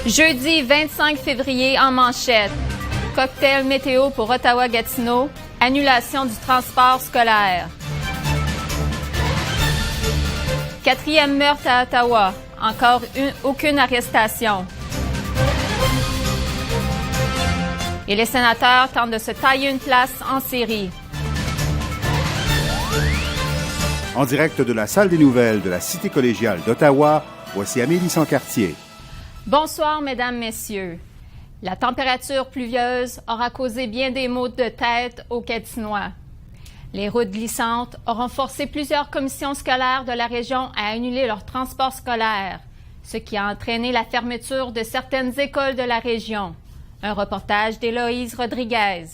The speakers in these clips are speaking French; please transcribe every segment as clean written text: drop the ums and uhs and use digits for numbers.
Jeudi 25 février en manchette. Cocktail météo pour Ottawa-Gatineau. Annulation du transport scolaire. 4e meurtre à Ottawa. Encore aucune arrestation. Et les sénateurs tentent de se tailler une place en série. En direct de la salle des nouvelles de la Cité collégiale d'Ottawa, voici Amélie Sancartier. Bonsoir, mesdames, messieurs. La température pluvieuse aura causé bien des maux de tête aux Gatinois. Les routes glissantes auront forcé plusieurs commissions scolaires de la région à annuler leur transport scolaire, ce qui a entraîné la fermeture de certaines écoles de la région. Un reportage d'Héloïse Rodriguez.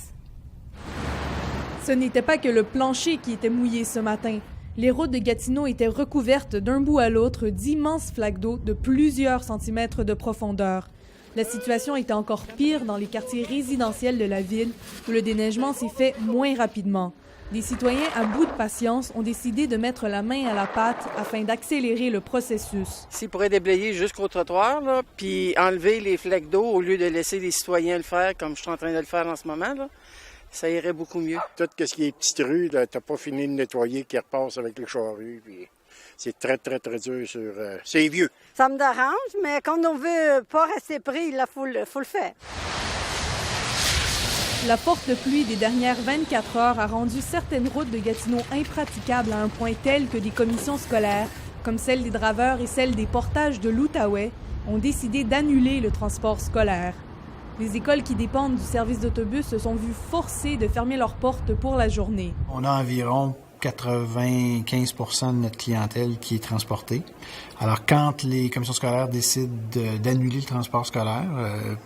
Ce n'était pas que le plancher qui était mouillé ce matin. Les routes de Gatineau étaient recouvertes d'un bout à l'autre d'immenses flaques d'eau de plusieurs centimètres de profondeur. La situation était encore pire dans les quartiers résidentiels de la ville, où le déneigement s'est fait moins rapidement. Des citoyens à bout de patience ont décidé de mettre la main à la pâte afin d'accélérer le processus. S'ils pourraient déblayer jusqu'au trottoir, là, puis enlever les flaques d'eau au lieu de laisser les citoyens le faire, comme je suis en train de le faire en ce moment, là, ça irait beaucoup mieux. Tout ce qui est petites rues, t'as pas fini de nettoyer, qui repasse avec les charrues, puis c'est très, très, très dur sur... c'est vieux. Ça me dérange, mais quand on veut pas rester pris, il faut le faire. La forte pluie des dernières 24 heures a rendu certaines routes de Gatineau impraticables à un point tel que des commissions scolaires, comme celle des draveurs et celle des portages de l'Outaouais, ont décidé d'annuler le transport scolaire. Les écoles qui dépendent du service d'autobus se sont vues forcées de fermer leurs portes pour la journée. On a environ 95% de notre clientèle qui est transportée. Alors, quand les commissions scolaires décident d'annuler le transport scolaire,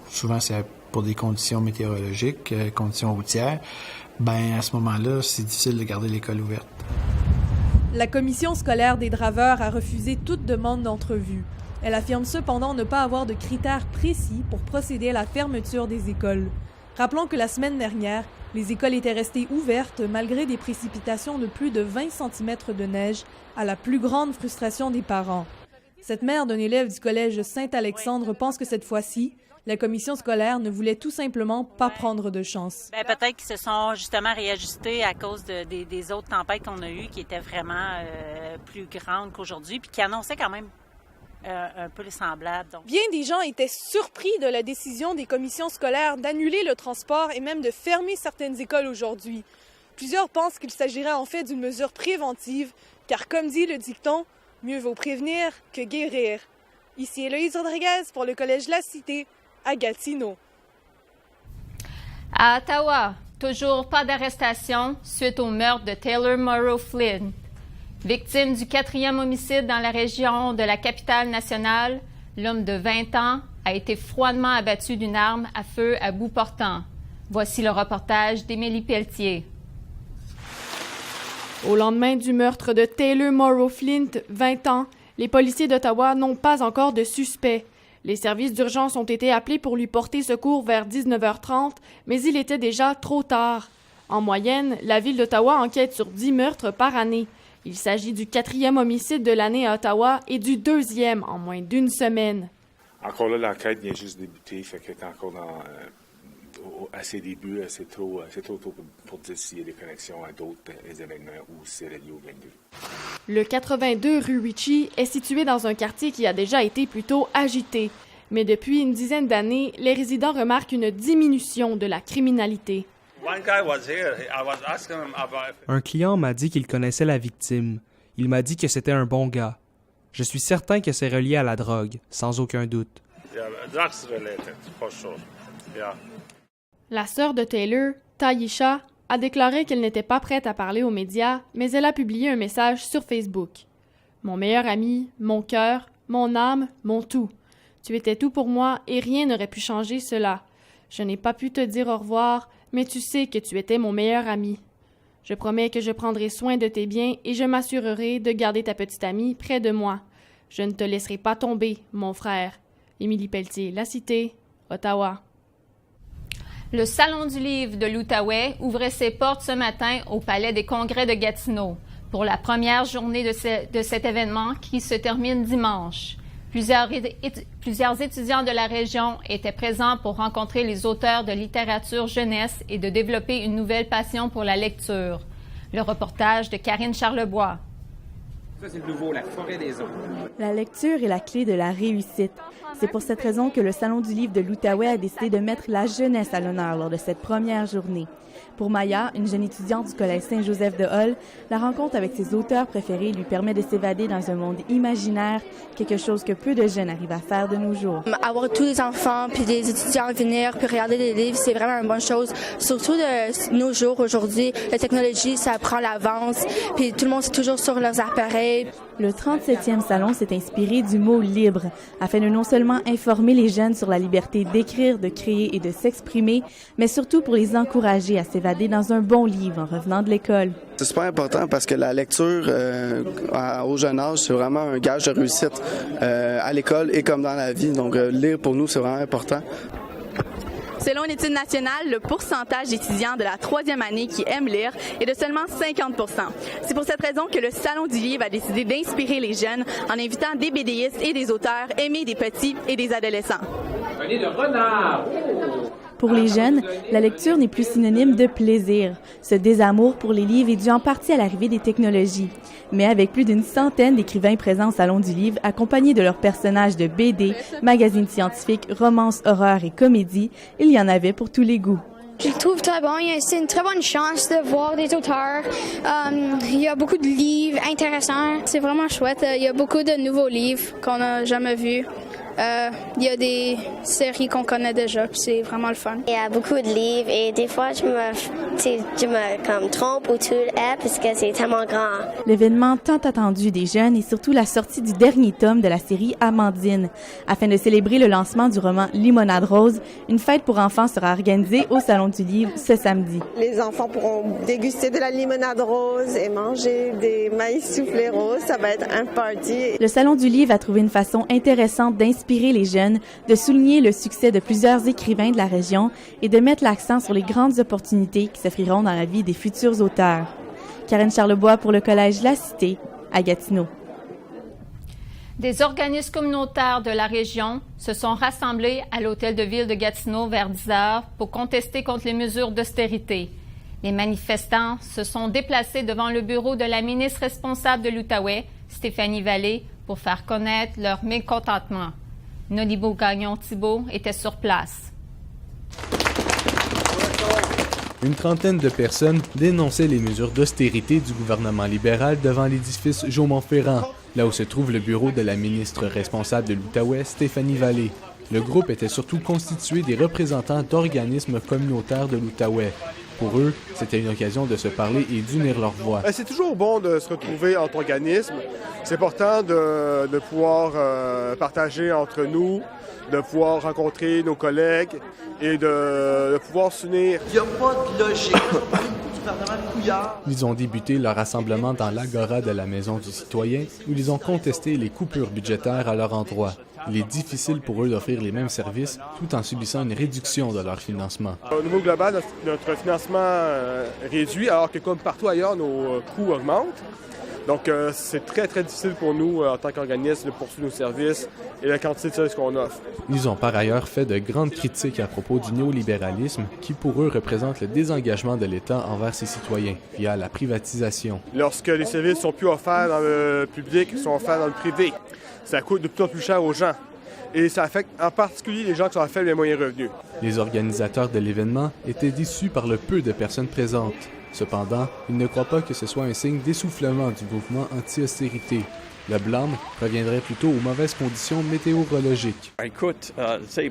souvent c'est pour des conditions météorologiques, conditions routières, à ce moment-là, c'est difficile de garder l'école ouverte. La commission scolaire des draveurs a refusé toute demande d'entrevue. Elle affirme cependant ne pas avoir de critères précis pour procéder à la fermeture des écoles. Rappelons que la semaine dernière, les écoles étaient restées ouvertes malgré des précipitations de plus de 20 cm de neige, à la plus grande frustration des parents. Cette mère d'un élève du collège Saint-Alexandre pense que cette fois-ci, la commission scolaire ne voulait tout simplement pas prendre de chance. Peut-être qu'ils se sont justement réajustés à cause des autres tempêtes qu'on a eues qui étaient vraiment plus grandes qu'aujourd'hui, puis qui annonçaient quand même un peu semblable. Donc. Bien des gens étaient surpris de la décision des commissions scolaires d'annuler le transport et même de fermer certaines écoles aujourd'hui. Plusieurs pensent qu'il s'agirait en fait d'une mesure préventive, car comme dit le dicton, mieux vaut prévenir que guérir. Ici Héloïse Rodriguez pour le Collège La Cité, à Gatineau. À Ottawa, toujours pas d'arrestation suite au meurtre de Taylor Morrow Flynn. Victime du 4e homicide dans la région de la capitale nationale, l'homme de 20 ans a été froidement abattu d'une arme à feu à bout portant. Voici le reportage d'Émilie Pelletier. Au lendemain du meurtre de Taylor Morrow Flynn, 20 ans, les policiers d'Ottawa n'ont pas encore de suspect. Les services d'urgence ont été appelés pour lui porter secours vers 19h30, mais il était déjà trop tard. En moyenne, la ville d'Ottawa enquête sur 10 meurtres par année. Il s'agit du 4e homicide de l'année à Ottawa et du 2e en moins d'une semaine. Encore là, l'enquête vient juste débuter, fait qu'elle est encore à ses débuts, c'est trop tôt pour dire s'il y a des connexions à d'autres événements ou si elle est liée au 22. Le 82 rue Ritchie est situé dans un quartier qui a déjà été plutôt agité. Mais depuis une dizaine d'années, les résidents remarquent une diminution de la criminalité. Un client m'a dit qu'il connaissait la victime. Il m'a dit que c'était un bon gars. Je suis certain que c'est relié à la drogue, sans aucun doute. La sœur de Taylor, Taisha, a déclaré qu'elle n'était pas prête à parler aux médias, mais elle a publié un message sur Facebook. « Mon meilleur ami, mon cœur, mon âme, mon tout. Tu étais tout pour moi et rien n'aurait pu changer cela. Je n'ai pas pu te dire au revoir, mais tu sais que tu étais mon meilleur ami. Je promets que je prendrai soin de tes biens et je m'assurerai de garder ta petite amie près de moi. Je ne te laisserai pas tomber, mon frère. Émilie Pelletier, La Cité, Ottawa. » Le Salon du livre de l'Outaouais ouvrait ses portes ce matin au Palais des Congrès de Gatineau pour la première journée de cet événement qui se termine dimanche. Plusieurs étudiants de la région étaient présents pour rencontrer les auteurs de littérature jeunesse et de développer une nouvelle passion pour la lecture. Le reportage de Karine Charlebois. Ça, c'est le nouveau, la forêt des eaux. La lecture est la clé de la réussite. C'est pour cette raison que le Salon du livre de l'Outaouais a décidé de mettre la jeunesse à l'honneur lors de cette première journée. Pour Maya, une jeune étudiante du Collège Saint-Joseph de Hull, la rencontre avec ses auteurs préférés lui permet de s'évader dans un monde imaginaire, quelque chose que peu de jeunes arrivent à faire de nos jours. Avoir tous les enfants puis des étudiants venir puis regarder des livres, c'est vraiment une bonne chose. Surtout de nos jours, aujourd'hui, la technologie, ça prend l'avance, puis tout le monde est toujours sur leurs appareils. Le 37e salon s'est inspiré du mot « libre » afin de non seulement informer les jeunes sur la liberté d'écrire, de créer et de s'exprimer, mais surtout pour les encourager à s'évader dans un bon livre en revenant de l'école. C'est super important parce que la lecture au jeune âge, c'est vraiment un gage de réussite à l'école et comme dans la vie. Donc lire pour nous, c'est vraiment important. Selon une étude nationale, le pourcentage d'étudiants de la 3e année qui aiment lire est de seulement 50 %. C'est pour cette raison que le Salon du livre a décidé d'inspirer les jeunes en invitant des BDistes et des auteurs aimés des petits et des adolescents. Un nez de renard! Pour les jeunes, la lecture n'est plus synonyme de plaisir. Ce désamour pour les livres est dû en partie à l'arrivée des technologies. Mais avec plus d'une centaine d'écrivains présents au Salon du livre, accompagnés de leurs personnages de BD, magazines scientifiques, romances, horreurs et comédies, il y en avait pour tous les goûts. Je le trouve très bon. C'est une très bonne chance de voir des auteurs. Il y a beaucoup de livres intéressants. C'est vraiment chouette. Il y a beaucoup de nouveaux livres qu'on n'a jamais vus. Il y a des séries qu'on connaît déjà, puis c'est vraiment le fun. Il y a beaucoup de livres et des fois je me trompe ou tout parce que c'est tellement grand. L'événement tant attendu des jeunes est surtout la sortie du dernier tome de la série Amandine. Afin de célébrer le lancement du roman Limonade Rose, une fête pour enfants sera organisée au Salon du livre ce samedi. Les enfants pourront déguster de la limonade rose et manger des maïs soufflés roses. Ça va être un party. Le Salon du livre a trouvé une façon intéressante d'inspirer les jeunes, de souligner le succès de plusieurs écrivains de la région et de mettre l'accent sur les grandes opportunités qui s'offriront dans la vie des futurs auteurs. Karine Charlebois pour le Collège La Cité, à Gatineau. Des organismes communautaires de la région se sont rassemblés à l'hôtel de ville de Gatineau vers 10 heures pour contester contre les mesures d'austérité. Les manifestants se sont déplacés devant le bureau de la ministre responsable de l'Outaouais, Stéphanie Vallée, pour faire connaître leur mécontentement. Nolibo Gagnon-Thibault était sur place. Une trentaine de personnes dénonçaient les mesures d'austérité du gouvernement libéral devant l'édifice Jaumont-Ferrand, là où se trouve le bureau de la ministre responsable de l'Outaouais, Stéphanie Vallée. Le groupe était surtout constitué des représentants d'organismes communautaires de l'Outaouais. Pour eux, c'était une occasion de se parler et d'unir leurs voix. C'est toujours bon de se retrouver entre organismes. C'est important de pouvoir partager entre nous, de pouvoir rencontrer nos collègues et de pouvoir s'unir. Il n'y a pas de logique. Ils ont débuté leur rassemblement dans l'agora de la Maison du citoyen où ils ont contesté les coupures budgétaires à leur endroit. Il est difficile pour eux d'offrir les mêmes services tout en subissant une réduction de leur financement. Au niveau global, notre financement réduit alors que comme partout ailleurs, nos coûts augmentent. Donc, c'est très, très difficile pour nous, en tant qu'organisme, de poursuivre nos services et la quantité de services qu'on offre. Ils ont par ailleurs fait de grandes critiques à propos du néolibéralisme qui, pour eux, représente le désengagement de l'État envers ses citoyens via la privatisation. Lorsque les services sont plus offerts dans le public, ils sont offerts dans le privé, ça coûte de plus en plus cher aux gens. Et ça affecte en particulier les gens qui sont à faible et moyen revenu. Les organisateurs de l'événement étaient déçus par le peu de personnes présentes. Cependant, ils ne croient pas que ce soit un signe d'essoufflement du mouvement anti-austérité. Le blâme reviendrait plutôt aux mauvaises conditions météorologiques. Écoute,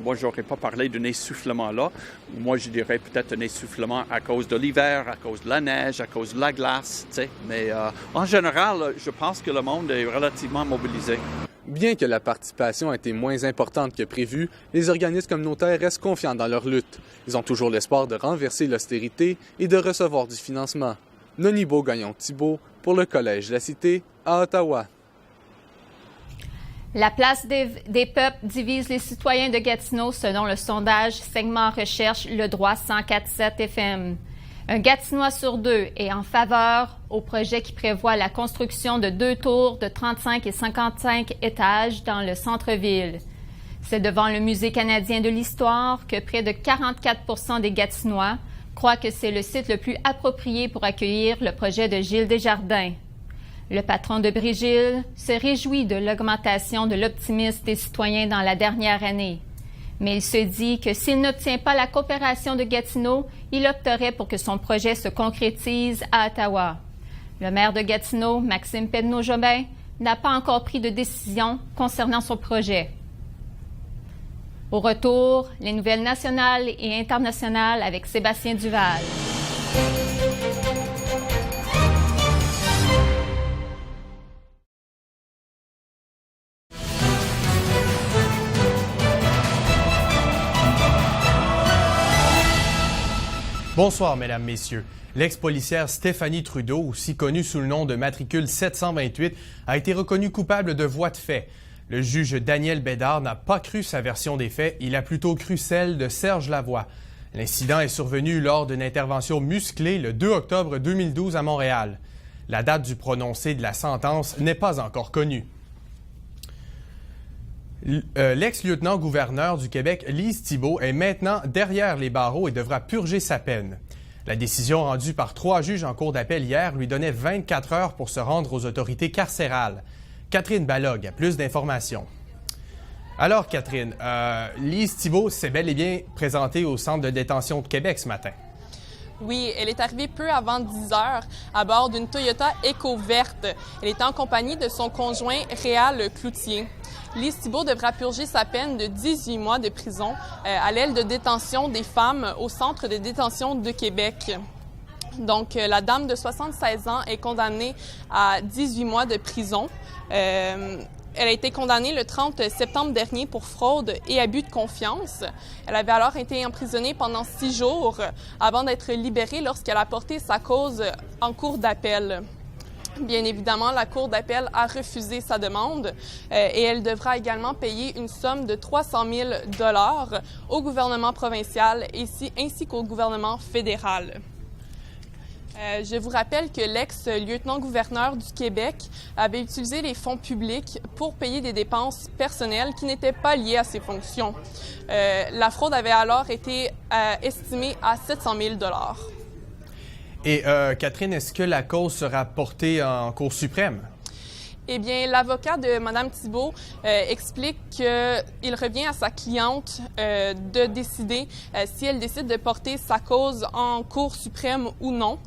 moi, j'aurais pas parlé d'un essoufflement là. Moi, je dirais peut-être un essoufflement à cause de l'hiver, à cause de la neige, à cause de la glace, Mais en général, je pense que le monde est relativement mobilisé. Bien que la participation ait été moins importante que prévu, les organismes communautaires restent confiants dans leur lutte. Ils ont toujours l'espoir de renverser l'austérité et de recevoir du financement. Nonibo Gagnon-Thibault pour le Collège La Cité à Ottawa. La place des peuples divise les citoyens de Gatineau selon le sondage segment recherche Le Droit 104.7 FM. Un Gatinois sur 2 est en faveur au projet qui prévoit la construction de 2 tours de 35 et 55 étages dans le centre-ville. C'est devant le Musée canadien de l'histoire que près de 44 des Gatinois croient que c'est le site le plus approprié pour accueillir le projet de Gilles Desjardins. Le patron de Brigil se réjouit de l'augmentation de l'optimisme des citoyens dans la dernière année. Mais il se dit que s'il n'obtient pas la coopération de Gatineau, il opterait pour que son projet se concrétise à Ottawa. Le maire de Gatineau, Maxime Pedneau-Jobin, n'a pas encore pris de décision concernant son projet. Au retour, les nouvelles nationales et internationales avec Sébastien Duval. Bonsoir, Mesdames, Messieurs. L'ex-policière Stéphanie Trudeau, aussi connue sous le nom de matricule 728, a été reconnue coupable de voies de fait. Le juge Daniel Bédard n'a pas cru sa version des faits, il a plutôt cru celle de Serge Lavoie. L'incident est survenu lors d'une intervention musclée le 2 octobre 2012 à Montréal. La date du prononcé de la sentence n'est pas encore connue. L'ex-lieutenant-gouverneur du Québec, Lise Thibault, est maintenant derrière les barreaux et devra purger sa peine. La décision rendue par 3 juges en cour d'appel hier lui donnait 24 heures pour se rendre aux autorités carcérales. Catherine Balog a plus d'informations. Alors, Catherine, Lise Thibault s'est bel et bien présentée au centre de détention de Québec ce matin. Oui, elle est arrivée peu avant 10 heures à bord d'une Toyota Eco-verte. Elle est en compagnie de son conjoint Réal Cloutier. Lise Thibault devra purger sa peine de 18 mois de prison à l'aile de détention des femmes au centre de détention de Québec. Donc, la dame de 76 ans est condamnée à 18 mois de prison. Elle a été condamnée le 30 septembre dernier pour fraude et abus de confiance. Elle avait alors été emprisonnée pendant 6 jours avant d'être libérée lorsqu'elle a porté sa cause en cour d'appel. Bien évidemment, la Cour d'appel a refusé sa demande et elle devra également payer une somme de 300 000 $ au gouvernement provincial ainsi qu'au gouvernement fédéral. Je vous rappelle que l'ex-lieutenant-gouverneur du Québec avait utilisé les fonds publics pour payer des dépenses personnelles qui n'étaient pas liées à ses fonctions. La fraude avait alors été estimée à 700 000 $. Et Catherine, est-ce que la cause sera portée en Cour suprême? Eh bien, l'avocat de Mme Thibault explique qu'il revient à sa cliente de décider si elle décide de porter sa cause en Cour suprême ou non.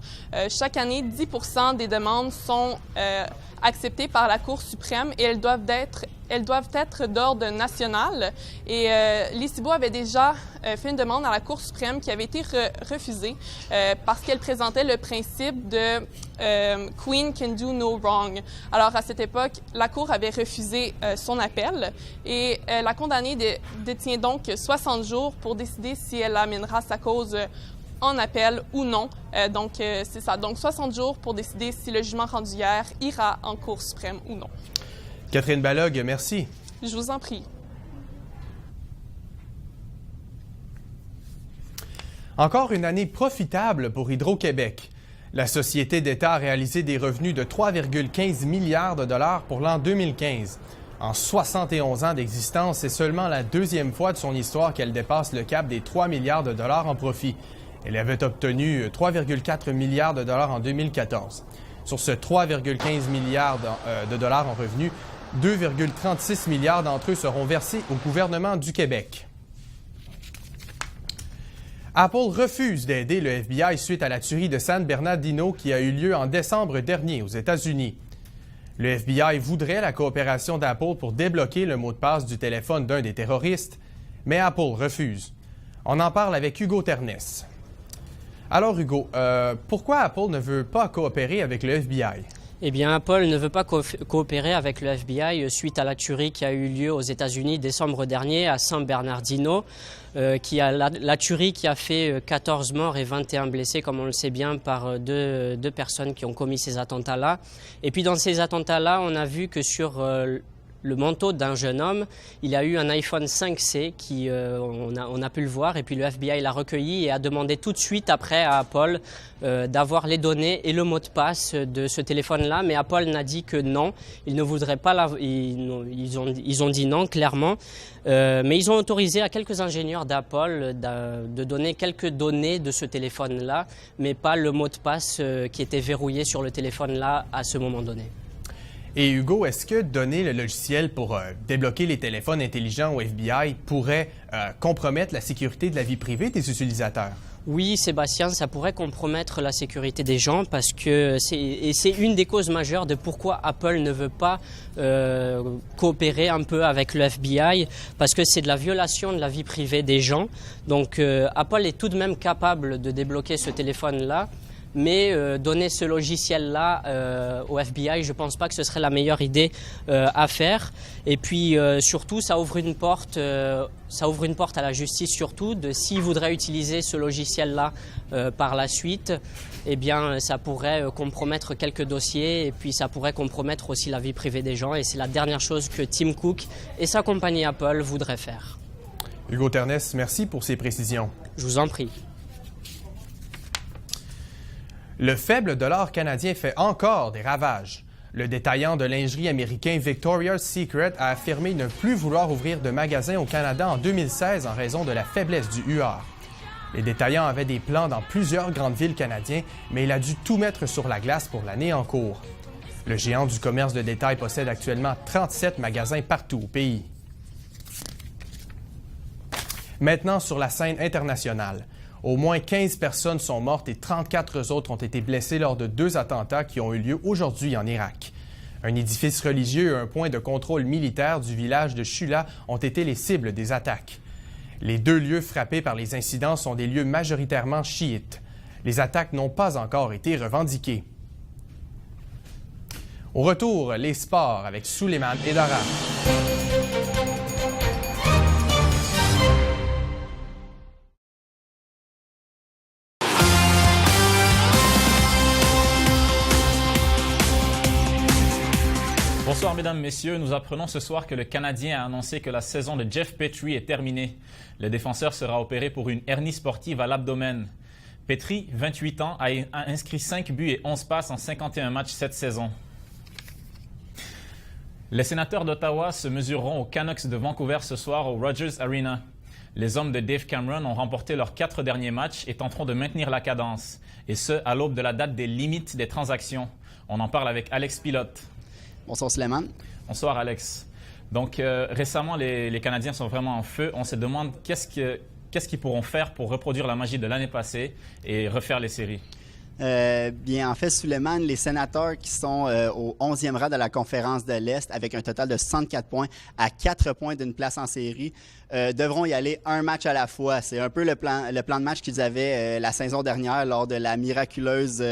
Chaque année, 10 % des demandes sont acceptées par la Cour suprême et elles doivent être d'ordre national. Et Lise Thibault avait déjà fait une demande à la Cour suprême qui avait été refusée parce qu'elle présentait le principe de Queen can do no wrong. Alors, à cette époque, la Cour avait refusé son appel et la condamnée détient donc 60 jours pour décider si elle amènera sa cause en appel ou non. Donc, c'est ça. Donc, 60 jours pour décider si le jugement rendu hier ira en Cour suprême ou non. Catherine Balog, merci. Je vous en prie. Encore une année profitable pour Hydro-Québec. La société d'État a réalisé des revenus de 3,15 milliards de dollars pour l'an 2015. En 71 ans d'existence, c'est seulement la 2e fois de son histoire qu'elle dépasse le cap des 3 milliards de dollars en profit. Elle avait obtenu 3,4 milliards de dollars en 2014. Sur ce 3,15 milliards de dollars en revenus, 2,36 milliards d'entre eux seront versés au gouvernement du Québec. Apple refuse d'aider le FBI suite à la tuerie de San Bernardino qui a eu lieu en décembre dernier aux États-Unis. Le FBI voudrait la coopération d'Apple pour débloquer le mot de passe du téléphone d'un des terroristes, mais Apple refuse. On en parle avec Hugo Ternès. Alors Hugo, pourquoi Apple ne veut pas coopérer avec le FBI? Eh bien, Apple ne veut pas coopérer avec le FBI suite à la tuerie qui a eu lieu aux États-Unis décembre dernier à San Bernardino, la tuerie qui a fait 14 morts et 21 blessés, comme on le sait bien, par deux personnes qui ont commis ces attentats-là. Et puis dans ces attentats-là, on a vu que sur le manteau d'un jeune homme. Il y a eu un iPhone 5C qui, on a pu le voir, et puis le FBI l'a recueilli et a demandé tout de suite après à Apple d'avoir les données et le mot de passe de ce téléphone-là. Mais Apple n'a dit que non, ils ne voudraient pas ils ont dit non clairement. Mais ils ont autorisé à quelques ingénieurs d'Apple de donner quelques données de ce téléphone-là, mais pas le mot de passe qui était verrouillé sur le téléphone-là à ce moment donné. Et Hugo, est-ce que donner le logiciel pour débloquer les téléphones intelligents au FBI pourrait compromettre la sécurité de la vie privée des utilisateurs? Oui, Sébastien, ça pourrait compromettre la sécurité des gens parce que c'est une des causes majeures de pourquoi Apple ne veut pas coopérer un peu avec le FBI, parce que c'est de la violation de la vie privée des gens. Donc Apple est tout de même capable de débloquer ce téléphone-là, mais donner ce logiciel-là au FBI, je ne pense pas que ce serait la meilleure idée à faire. Et puis surtout, ça ouvre une porte à la justice, surtout, de s'ils voudraient utiliser ce logiciel-là par la suite, eh bien, ça pourrait compromettre quelques dossiers et puis ça pourrait compromettre aussi la vie privée des gens. Et c'est la dernière chose que Tim Cook et sa compagnie Apple voudraient faire. Hugo Ternès, merci pour ces précisions. Je vous en prie. Le faible dollar canadien fait encore des ravages. Le détaillant de lingerie américain Victoria's Secret a affirmé ne plus vouloir ouvrir de magasin au Canada en 2016 en raison de la faiblesse du UR. Les détaillants avaient des plans dans plusieurs grandes villes canadiennes, mais il a dû tout mettre sur la glace pour l'année en cours. Le géant du commerce de détail possède actuellement 37 magasins partout au pays. Maintenant sur la scène internationale. Au moins 15 personnes sont mortes et 34 autres ont été blessées lors de 2 attentats qui ont eu lieu aujourd'hui en Irak. Un édifice religieux et un point de contrôle militaire du village de Shula ont été les cibles des attaques. Les 2 lieux frappés par les incidents sont des lieux majoritairement chiites. Les attaques n'ont pas encore été revendiquées. Au retour, les sports avec Souleymane Edara. Bonsoir mesdames, messieurs. Nous apprenons ce soir que le Canadien a annoncé que la saison de Jeff Petrie est terminée. Le défenseur sera opéré pour une hernie sportive à l'abdomen. Petrie, 28 ans, a inscrit 5 buts et 11 passes en 51 matchs cette saison. Les Sénateurs d'Ottawa se mesureront aux Canucks de Vancouver ce soir au Rogers Arena. Les hommes de Dave Cameron ont remporté leurs 4 derniers matchs et tenteront de maintenir la cadence. Et ce, à l'aube de la date des limites des transactions. On en parle avec Alex Pilote. Bonsoir Souleymane. Bonsoir Alex. Donc récemment, les Canadiens sont vraiment en feu. On se demande qu'est-ce qu'ils pourront faire pour reproduire la magie de l'année passée et refaire les séries. Bien, en fait, Souleymane, les Sénateurs qui sont au 11e rang de la conférence de l'Est avec un total de 64 points à 4 points d'une place en série devront y aller un match à la fois. C'est un peu le plan de match qu'ils avaient la saison dernière lors de la miraculeuse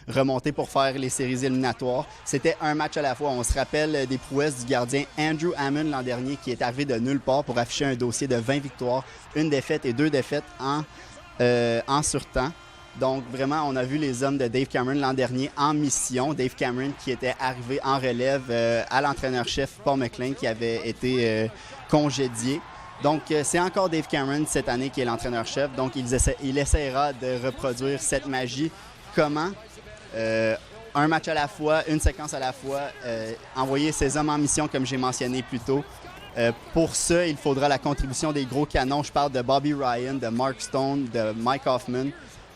remontée pour faire les séries éliminatoires. C'était un match à la fois. On se rappelle des prouesses du gardien Andrew Hammond l'an dernier qui est arrivé de nulle part pour afficher un dossier de 20 victoires, 1 défaite et 2 défaites en surtemps. Donc, vraiment, on a vu les hommes de Dave Cameron l'an dernier en mission. Dave Cameron qui était arrivé en relève à l'entraîneur-chef Paul McLean qui avait été congédié. Donc, c'est encore Dave Cameron cette année qui est l'entraîneur-chef. Donc, il essaiera de reproduire cette magie. Comment? Un match à la fois, une séquence à la fois, envoyer ses hommes en mission comme j'ai mentionné plus tôt. Pour ça, il faudra la contribution des gros canons. Je parle de Bobby Ryan, de Mark Stone, de Mike Hoffman.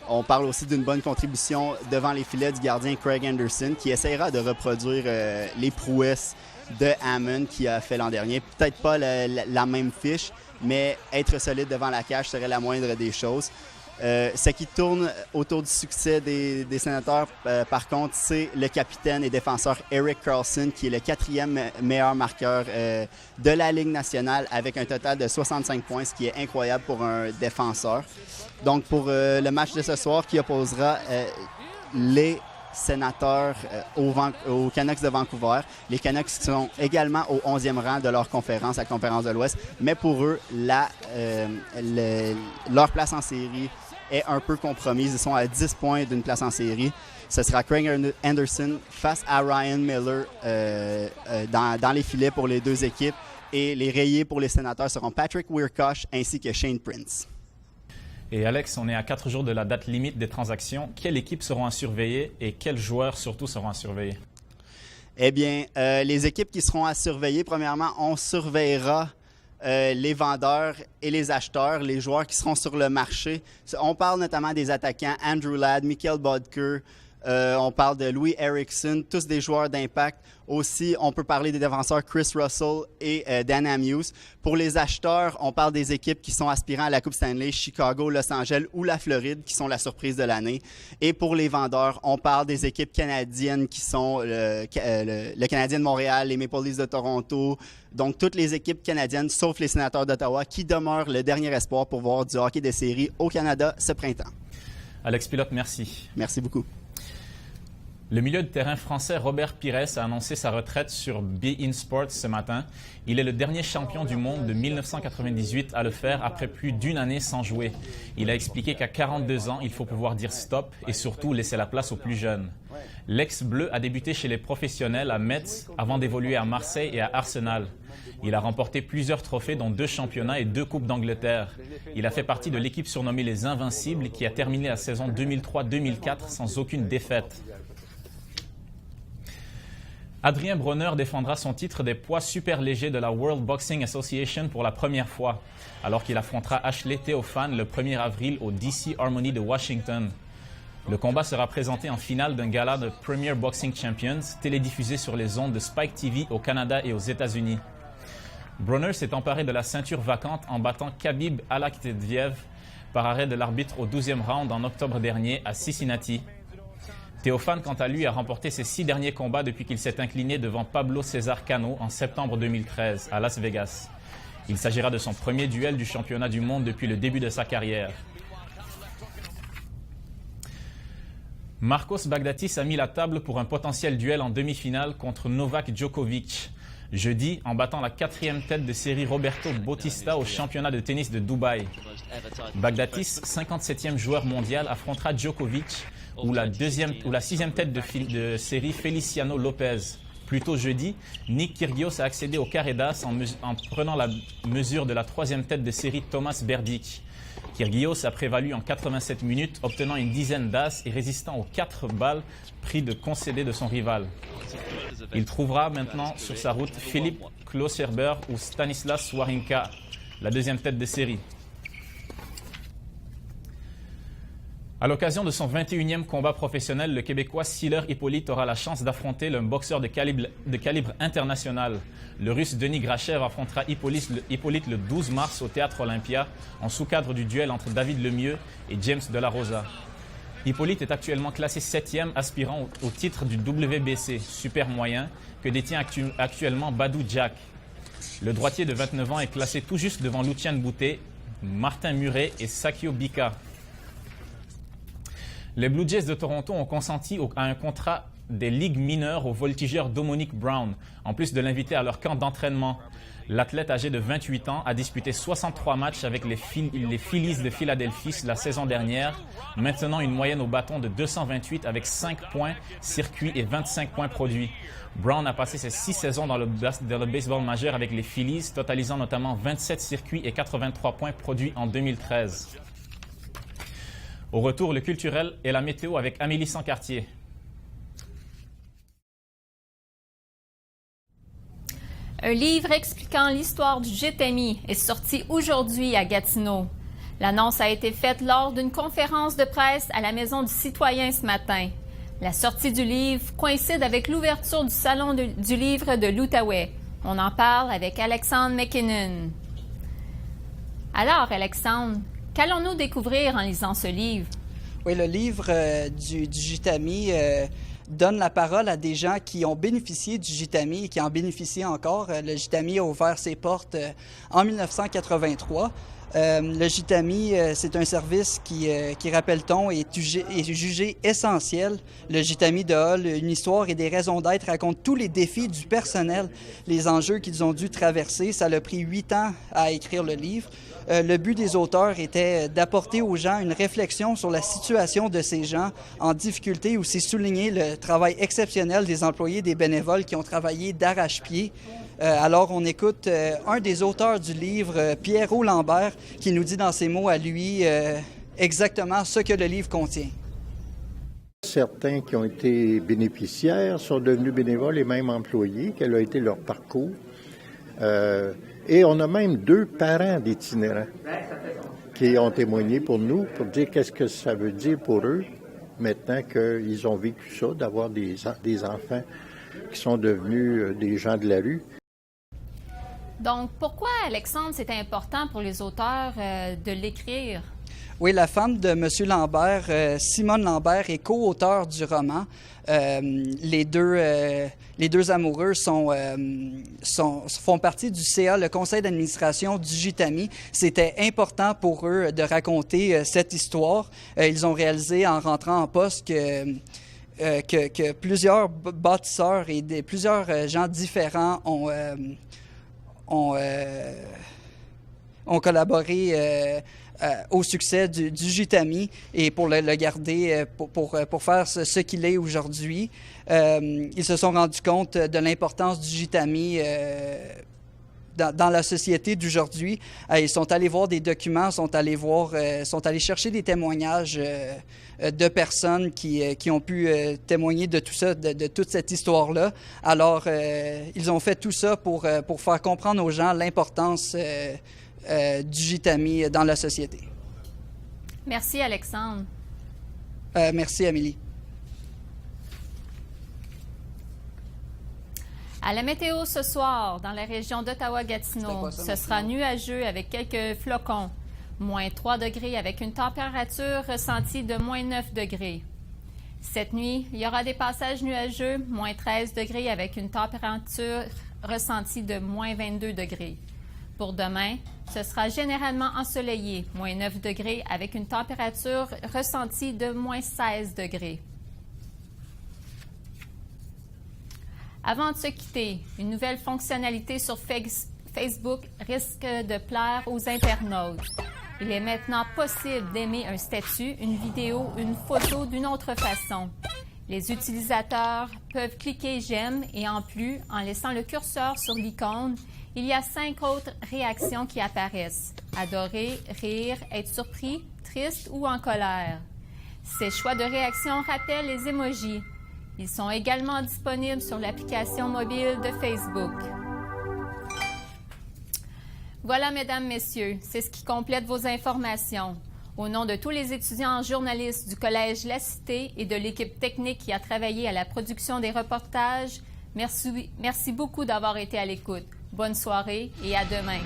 On parle aussi d'une bonne contribution devant les filets du gardien Craig Anderson qui essaiera de reproduire les prouesses de Hammond qui a fait l'an dernier. Peut-être pas la même fiche, mais être solide devant la cage serait la moindre des choses. Ce qui tourne autour du succès des Sénateurs, par contre, c'est le capitaine et défenseur Erik Karlsson, qui est le 4e meilleur marqueur de la Ligue nationale avec un total de 65 points, ce qui est incroyable pour un défenseur. Donc, pour le match de ce soir qui opposera les Sénateurs aux Canucks de Vancouver. Les Canucks sont également au 11e rang de leur conférence, la conférence de l'Ouest. Mais pour eux, leur place en série est un peu compromise. Ils sont à 10 points d'une place en série. ce sera Craig Anderson face à Ryan Miller dans les filets pour les deux équipes. Et les rayés pour les Sénateurs seront Patrick Wierkosh ainsi que Shane Prince. Et Alex, on est à 4 jours de la date limite des transactions. Quelles équipes seront à surveiller et quels joueurs surtout seront à surveiller? Eh bien, les équipes qui seront à surveiller, premièrement, on surveillera les vendeurs et les acheteurs, les joueurs qui seront sur le marché. On parle notamment des attaquants Andrew Ladd, Mikkel Boedker, on parle de Louis Eriksson, tous des joueurs d'impact. Aussi, on peut parler des défenseurs Chris Russell et Dan Amius. Pour les acheteurs, on parle des équipes qui sont aspirants à la Coupe Stanley, Chicago, Los Angeles ou la Floride, qui sont la surprise de l'année. Et pour les vendeurs, on parle des équipes canadiennes qui sont le Canadien de Montréal, les Maple Leafs de Toronto. Donc, toutes les équipes canadiennes, sauf les Sénateurs d'Ottawa, qui demeurent le dernier espoir pour voir du hockey des séries au Canada ce printemps. Alex Pilote, merci. Merci beaucoup. Le milieu de terrain français Robert Pires a annoncé sa retraite sur beIN Sports ce matin. Il est le dernier champion du monde de 1998 à le faire après plus d'une année sans jouer. Il a expliqué qu'à 42 ans, il faut pouvoir dire stop et surtout laisser la place aux plus jeunes. L'ex-bleu a débuté chez les professionnels à Metz avant d'évoluer à Marseille et à Arsenal. Il a remporté plusieurs trophées dont 2 championnats et 2 Coupes d'Angleterre. Il a fait partie de l'équipe surnommée les Invincibles qui a terminé la saison 2003-2004 sans aucune défaite. Adrien Bronner défendra son titre des poids super légers de la World Boxing Association pour la première fois, alors qu'il affrontera Ashley Theophane le 1er avril au DC Harmony de Washington. Le combat sera présenté en finale d'un gala de Premier Boxing Champions, télédiffusé sur les ondes de Spike TV au Canada et aux États-Unis. Bronner s'est emparé de la ceinture vacante en battant Khabib Alakhdiev par arrêt de l'arbitre au 12e round en octobre dernier à Cincinnati. Theophane, quant à lui, a remporté ses 6 derniers combats depuis qu'il s'est incliné devant Pablo César Cano en septembre 2013 à Las Vegas. Il s'agira de son premier duel du championnat du monde depuis le début de sa carrière. Marcos Baghdatis a mis la table pour un potentiel duel en demi-finale contre Novak Djokovic. Jeudi, en battant la 4e tête de série Roberto Bautista au championnat de tennis de Dubaï. Baghdatis, 57e joueur mondial, affrontera Djokovic ou la 6e tête de série Feliciano Lopez. Plus tôt jeudi, Nick Kyrgios a accédé au carré d'as en prenant la mesure de la 3e tête de série Thomas Berdych. Kyrgios a prévalu en 87 minutes, obtenant une dizaine d'as et résistant aux 4 balles pris de concéder de son rival. Il trouvera maintenant sur sa route Philippe Klosterber ou Stanislas Wawrinka, la 2e tête de série. À l'occasion de son 21e combat professionnel, le Québécois Siller Hippolyte aura la chance d'affronter le boxeur de calibre international. Le Russe Denis Grachev affrontera Hippolyte le 12 mars au Théâtre Olympia en sous-cadre du duel entre David Lemieux et James De La Rosa. Hippolyte est actuellement classé 7e, aspirant au titre du WBC, super moyen, que détient actuellement Badou Jack. Le droitier de 29 ans est classé tout juste devant Lucien Boutet, Martin Muret et Sakio Bika. Les Blue Jays de Toronto ont consenti à un contrat des ligues mineures au voltigeur Dominic Brown, en plus de l'inviter à leur camp d'entraînement. L'athlète âgé de 28 ans a disputé 63 matchs avec les Phillies de Philadelphie la saison dernière, maintenant une moyenne au bâton de 228 avec 5 points, circuits et 25 points produits. Brown a passé ses 6 saisons dans le baseball majeur avec les Phillies, totalisant notamment 27 circuits et 83 points produits en 2013. Au retour, le culturel et la météo avec Amélie Sancartier. Un livre expliquant l'histoire du Jitami est sorti aujourd'hui à Gatineau. L'annonce a été faite lors d'une conférence de presse à la Maison du Citoyen ce matin. La sortie du livre coïncide avec l'ouverture du Salon du livre de l'Outaouais. On en parle avec Alexandre McKinnon. Alors, Alexandre, qu'allons-nous découvrir en lisant ce livre? Oui, le livre du Jitami donne la parole à des gens qui ont bénéficié du Jitami et qui en bénéficient encore. Le Jitami a ouvert ses portes en 1983. Le JITAMI, c'est un service qui rappelle-t-on, est jugé essentiel. Le JITAMI de Hull, une histoire et des raisons d'être, raconte tous les défis du personnel, les enjeux qu'ils ont dû traverser. Ça a pris 8 ans à écrire le livre. Le but des auteurs était d'apporter aux gens une réflexion sur la situation de ces gens en difficulté, aussi souligner le travail exceptionnel des employés, des bénévoles qui ont travaillé d'arrache-pied. Alors, on écoute un des auteurs du livre, Pierrot Lambert, qui nous dit dans ses mots à lui exactement ce que le livre contient. Certains qui ont été bénéficiaires sont devenus bénévoles et même employés. Quel a été leur parcours? Et on a même 2 parents d'itinérants qui ont témoigné pour nous, pour dire qu'est-ce que ça veut dire pour eux, maintenant qu'ils ont vécu ça, d'avoir des enfants qui sont devenus des gens de la rue. Donc, pourquoi, Alexandre, c'est important pour les auteurs de l'écrire? Oui, la femme de M. Lambert, Simone Lambert, est co-auteure du roman. Les deux amoureux font partie du CA, le conseil d'administration du JITAMI. C'était important pour eux de raconter cette histoire. Ils ont réalisé en rentrant en poste que plusieurs bâtisseurs et plusieurs gens différents ont collaboré au succès du JITAMI et pour le garder, pour faire ce qu'il est aujourd'hui. Ils se sont rendus compte de l'importance du JITAMI dans la société d'aujourd'hui. Ils sont allés voir des documents, sont allés chercher des témoignages de personnes qui ont pu témoigner de tout ça, de toute cette histoire-là. Alors, ils ont fait tout ça pour faire comprendre aux gens l'importance du JITAMI dans la société. Merci, Alexandre. Merci, Amélie. À la météo ce soir, dans la région d'Ottawa-Gatineau, ce sera nuageux avec quelques flocons. Moins 3 degrés avec une température ressentie de moins 9 degrés. Cette nuit, il y aura des passages nuageux, moins 13 degrés avec une température ressentie de moins 22 degrés. Pour demain, ce sera généralement ensoleillé, moins 9 degrés avec une température ressentie de moins 16 degrés. Avant de se quitter, une nouvelle fonctionnalité sur Facebook risque de plaire aux internautes. Il est maintenant possible d'aimer un statut, une vidéo, une photo d'une autre façon. Les utilisateurs peuvent cliquer « J'aime » et en plus, en laissant le curseur sur l'icône, il y a 5 autres réactions qui apparaissent. Adorer, rire, être surpris, triste ou en colère. Ces choix de réaction rappellent les emojis. Ils sont également disponibles sur l'application mobile de Facebook. Voilà, mesdames, messieurs, c'est ce qui complète vos informations. Au nom de tous les étudiants journalistes du Collège La Cité et de l'équipe technique qui a travaillé à la production des reportages, merci beaucoup d'avoir été à l'écoute. Bonne soirée et à demain.